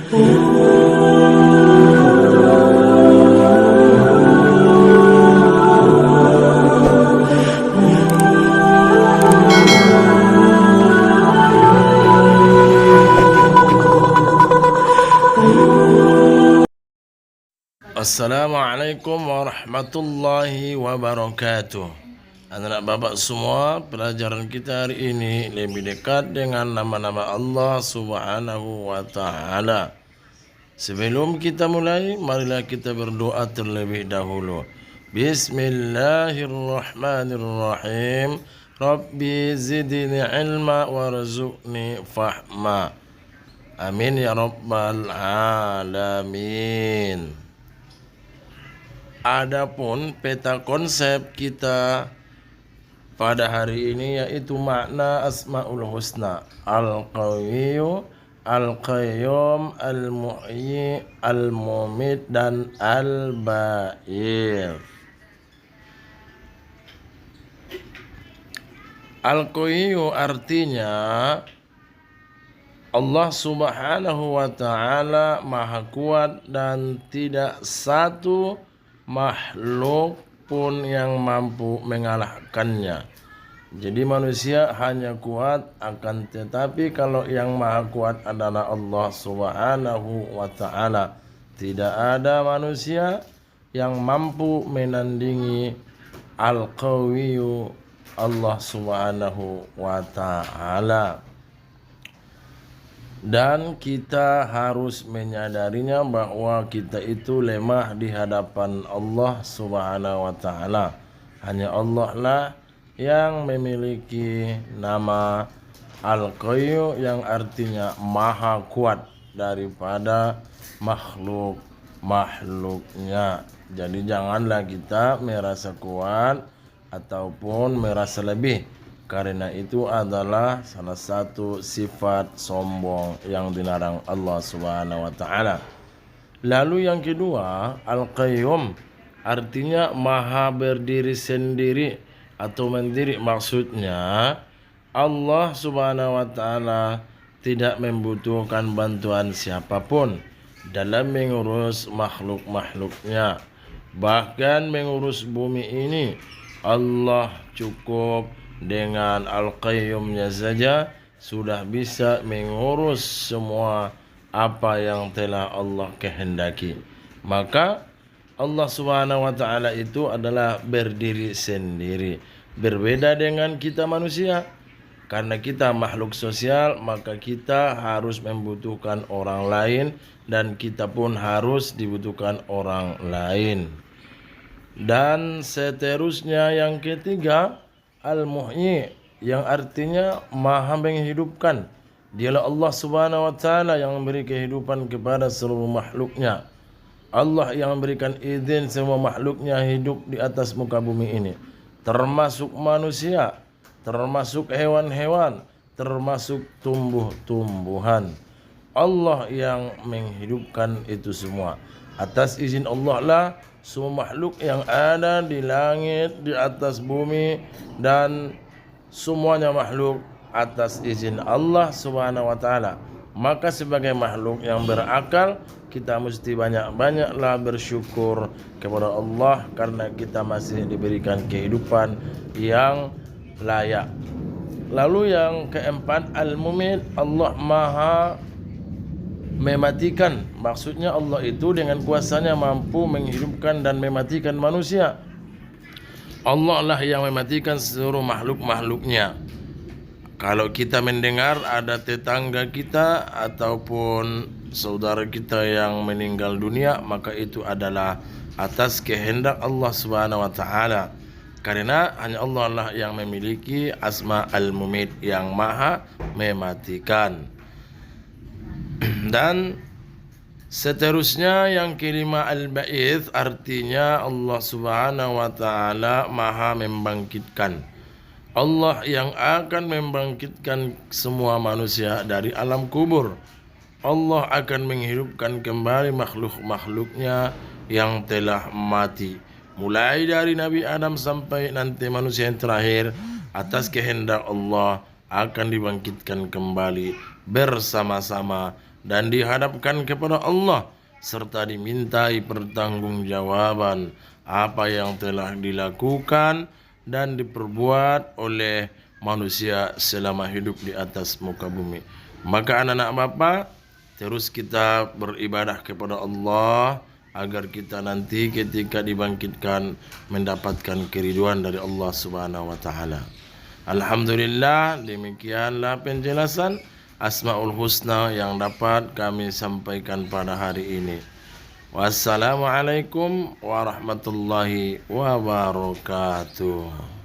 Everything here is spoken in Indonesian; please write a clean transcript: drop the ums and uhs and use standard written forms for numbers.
Assalamualaikum warahmatullahi wabarakatuh. Anak-anak bapak semua, pelajaran kita hari ini lebih dekat dengan nama-nama Allah Subhanahu wa ta'ala. Sebelum kita mulai, marilah kita berdoa terlebih dahulu. Bismillahirrahmanirrahim. Rabbi zidni ilma warzuqni fahma. Amin ya rabbal alamin. Adapun peta konsep kita pada hari ini yaitu makna Asmaul Husna: Al-Qawiyyu, Al-Qayyum, Al-Muhyi, Al-Mumit, dan Al-Ba'ith. Al-Qawiyyu artinya Allah Subhanahu wa ta'ala maha kuat dan tidak satu makhluk pun yang mampu mengalahkannya. Jadi manusia hanya kuat, akan tetapi kalau yang maha kuat adalah Allah Subhanahu wa ta'ala. Tidak ada manusia yang mampu menandingi Al-Qawiyyu, Allah Subhanahu wa ta'ala. Dan kita harus menyadarinya bahwa kita itu lemah di hadapan Allah Subhanahu wa ta'ala. Hanya Allah lah yang memiliki nama Al-Qawiyyu yang artinya maha kuat daripada makhluk-makhluknya. Jadi janganlah kita merasa kuat ataupun merasa lebih, karena itu adalah salah satu sifat sombong yang dilarang Allah Subhanahu wa ta'ala. Lalu yang kedua, Al-Qayyum artinya maha berdiri sendiri atau mandiri. Maksudnya Allah Subhanahu wa ta'ala tidak membutuhkan bantuan siapapun dalam mengurus makhluk-makhluknya. Bahkan mengurus bumi ini Allah cukup dengan Al-Qayyumnya saja sudah bisa mengurus semua apa yang telah Allah kehendaki. Maka Allah Subhanahu wa ta'ala itu adalah berdiri sendiri. Berbeda dengan kita manusia. Karena kita makhluk sosial, maka kita harus membutuhkan orang lain dan kita pun harus dibutuhkan orang lain. Dan seterusnya yang ketiga, Al-Muhyi, yang artinya maha menghidupkan. Dialah Allah Subhanahu wa ta'ala yang memberi kehidupan kepada seluruh makhluknya. Allah yang memberikan izin semua makhluknya hidup di atas muka bumi ini, termasuk manusia, termasuk hewan-hewan, termasuk tumbuh-tumbuhan. Allah yang menghidupkan itu semua. Atas izin Allah lah semua makhluk yang ada di langit, di atas bumi, dan semuanya makhluk atas izin Allah Subhanahu wa ta'ala. Maka sebagai makhluk yang berakal, kita mesti banyak-banyaklah bersyukur kepada Allah karena kita masih diberikan kehidupan yang layak. Lalu yang keempat, Al-Mumit, Allah maha mematikan. Maksudnya Allah itu dengan kuasanya mampu menghidupkan dan mematikan manusia. Allah lah yang mematikan seluruh makhluk-makhluknya. Kalau kita mendengar ada tetangga kita ataupun saudara kita yang meninggal dunia, maka itu adalah atas kehendak Allah Subhanahu wa ta'ala. Karena hanya Allah lah yang memiliki asma Al-Mumit, yang maha mematikan. Dan seterusnya yang kelima, Al-Ba'ith, artinya Allah Subhanahu wa ta'ala maha membangkitkan. Allah yang akan membangkitkan semua manusia dari alam kubur. Allah akan menghidupkan kembali makhluk-makhluknya yang telah mati, mulai dari Nabi Adam sampai nanti manusia yang terakhir. Atas kehendak Allah akan dibangkitkan kembali bersama-sama dan dihadapkan kepada Allah serta dimintai pertanggungjawaban apa yang telah dilakukan dan diperbuat oleh manusia selama hidup di atas muka bumi. Maka anak-anak Bapak, terus kita beribadah kepada Allah agar kita nanti ketika dibangkitkan mendapatkan keriduan dari Allah Subhanahu wa taala. Alhamdulillah, demikianlah penjelasan Asmaul Husna yang dapat kami sampaikan pada hari ini. Wassalamualaikum warahmatullahi wabarakatuh.